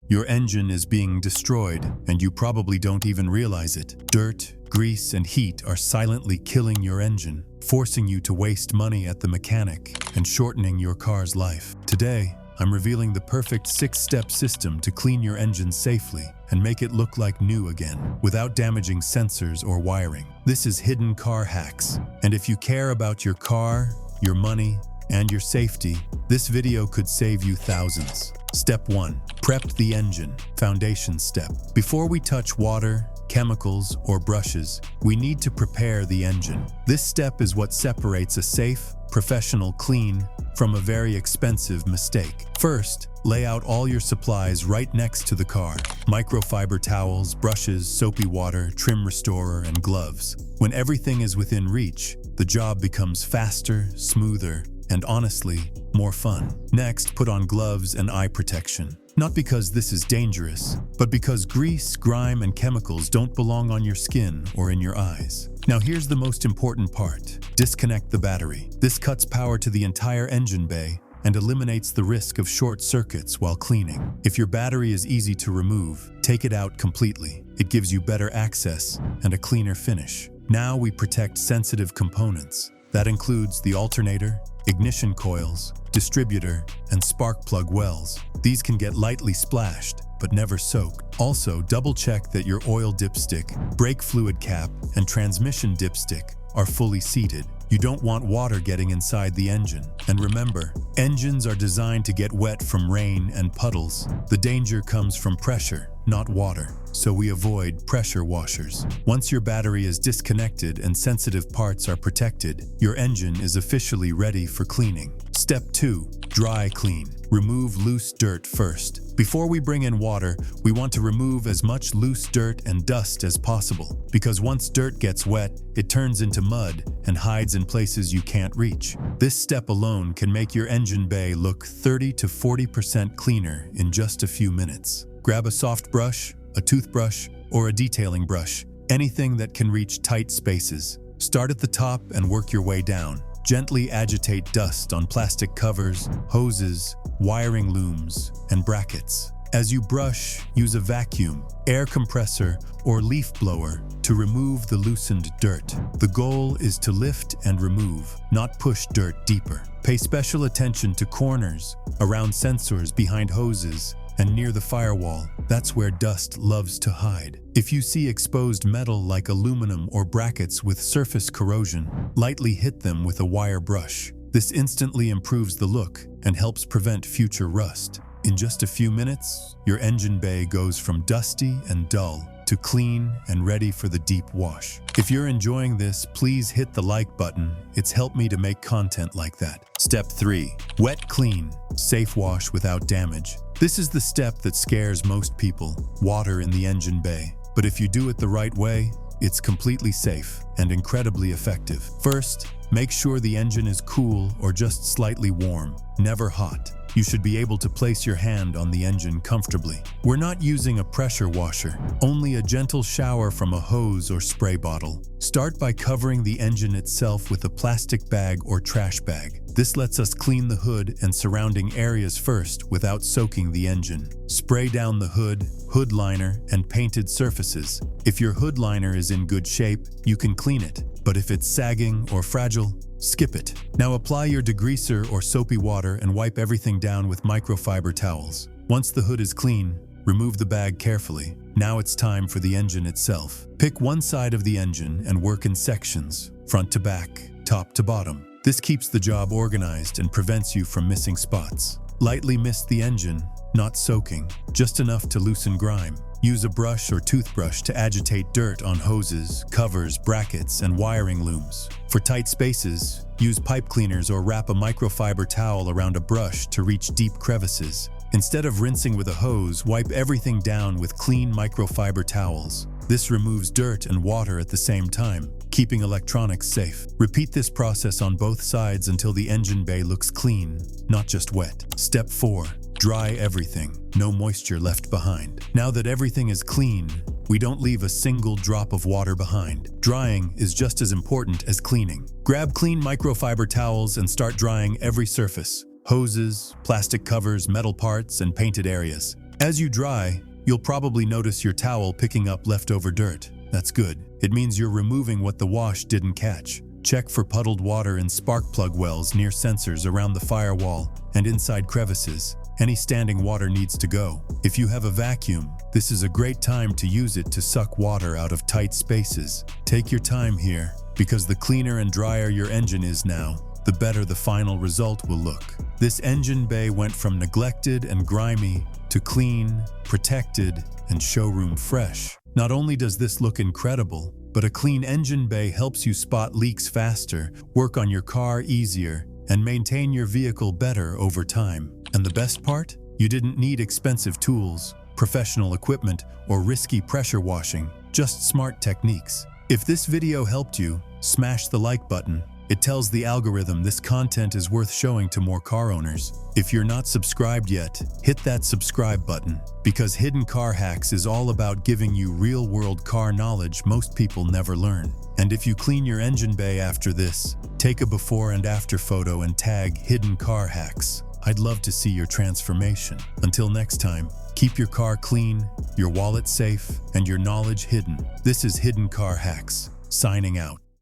Your engine is being destroyed, and you probably don't even realize it. Dirt, grease, and heat are silently killing your engine, forcing you to waste money at the mechanic and shortening your car's life. Today, I'm revealing the perfect 6-step system to clean your engine safely and make it look like new again, without damaging sensors or wiring. This is Hidden Car Hacks, and if you care about your car, your money, and your safety, this video could save you thousands. Step 1. Prep the engine. Foundation step. Before we touch water, chemicals, or brushes, we need to prepare the engine. This step is what separates a safe, professional clean from a very expensive mistake. First, lay out all your supplies right next to the car. Microfiber towels, brushes, soapy water, trim restorer, and gloves. When everything is within reach, the job becomes faster, smoother, and honestly, more fun. Next, put on gloves and eye protection. Not because this is dangerous, but because grease, grime, and chemicals don't belong on your skin or in your eyes. Now here's the most important part. Disconnect the battery. This cuts power to the entire engine bay and eliminates the risk of short circuits while cleaning. If your battery is easy to remove, take it out completely. It gives you better access and a cleaner finish. Now we protect sensitive components. That includes the alternator, ignition coils, distributor, and spark plug wells. These can get lightly splashed, but never soaked. Also, double-check that your oil dipstick, brake fluid cap, and transmission dipstick are fully seated. You don't want water getting inside the engine. And remember, engines are designed to get wet from rain and puddles. The danger comes from pressure, not water, so we avoid pressure washers. Once your battery is disconnected and sensitive parts are protected, your engine is officially ready for cleaning. Step 2. Dry clean. Remove loose dirt first. Before we bring in water, we want to remove as much loose dirt and dust as possible, because once dirt gets wet, it turns into mud and hides in places you can't reach. This step alone can make your engine bay look 30 to 40% cleaner in just a few minutes. Grab a soft brush, a toothbrush, or a detailing brush, anything that can reach tight spaces. Start at the top and work your way down. Gently agitate dust on plastic covers, hoses, wiring looms, and brackets. As you brush, use a vacuum, air compressor, or leaf blower to remove the loosened dirt. The goal is to lift and remove, not push dirt deeper. Pay special attention to corners, around sensors, behind hoses, and near the firewall. That's where dust loves to hide. If you see exposed metal like aluminum or brackets with surface corrosion, lightly hit them with a wire brush. This instantly improves the look and helps prevent future rust. In just a few minutes, your engine bay goes from dusty and dull to clean and ready for the deep wash. If you're enjoying this, please hit the like button. It's helped me to make content like that. Step 3. Wet clean. Safe wash without damage. This is the step that scares most people, water in the engine bay. But if you do it the right way, it's completely safe and incredibly effective. First, make sure the engine is cool or just slightly warm, never hot. You should be able to place your hand on the engine comfortably. We're not using a pressure washer, only a gentle shower from a hose or spray bottle. Start by covering the engine itself with a plastic bag or trash bag. This lets us clean the hood and surrounding areas first without soaking the engine. Spray down the hood, hood liner, and painted surfaces. If your hood liner is in good shape, you can clean it. But if it's sagging or fragile, skip it. Now apply your degreaser or soapy water and wipe everything down with microfiber towels. Once the hood is clean, remove the bag carefully. Now it's time for the engine itself. Pick one side of the engine and work in sections, front to back, top to bottom. This keeps the job organized and prevents you from missing spots. Lightly mist the engine, not soaking, just enough to loosen grime. Use a brush or toothbrush to agitate dirt on hoses, covers, brackets, and wiring looms. For tight spaces, use pipe cleaners or wrap a microfiber towel around a brush to reach deep crevices. Instead of rinsing with a hose, wipe everything down with clean microfiber towels. This removes dirt and water at the same time, keeping electronics safe. Repeat this process on both sides until the engine bay looks clean, not just wet. Step 4. Dry everything. No moisture left behind. Now that everything is clean, we don't leave a single drop of water behind. Drying is just as important as cleaning. Grab clean microfiber towels and start drying every surface. Hoses, plastic covers, metal parts, and painted areas. As you dry, you'll probably notice your towel picking up leftover dirt. That's good. It means you're removing what the wash didn't catch. Check for puddled water in spark plug wells near sensors around the firewall and inside crevices. Any standing water needs to go. If you have a vacuum, this is a great time to use it to suck water out of tight spaces. Take your time here, because the cleaner and drier your engine is now, the better the final result will look. This engine bay went from neglected and grimy to clean, protected, and showroom fresh. Not only does this look incredible, but a clean engine bay helps you spot leaks faster, work on your car easier, and maintain your vehicle better over time. And the best part? You didn't need expensive tools, professional equipment, or risky pressure washing, just smart techniques. If this video helped you, smash the like button. It tells the algorithm this content is worth showing to more car owners. If you're not subscribed yet, hit that subscribe button, because Hidden Car Hacks is all about giving you real-world car knowledge most people never learn. And if you clean your engine bay after this, take a before and after photo and tag Hidden Car Hacks. I'd love to see your transformation. Until next time, keep your car clean, your wallet safe, and your knowledge hidden. This is Hidden Car Hacks, signing out.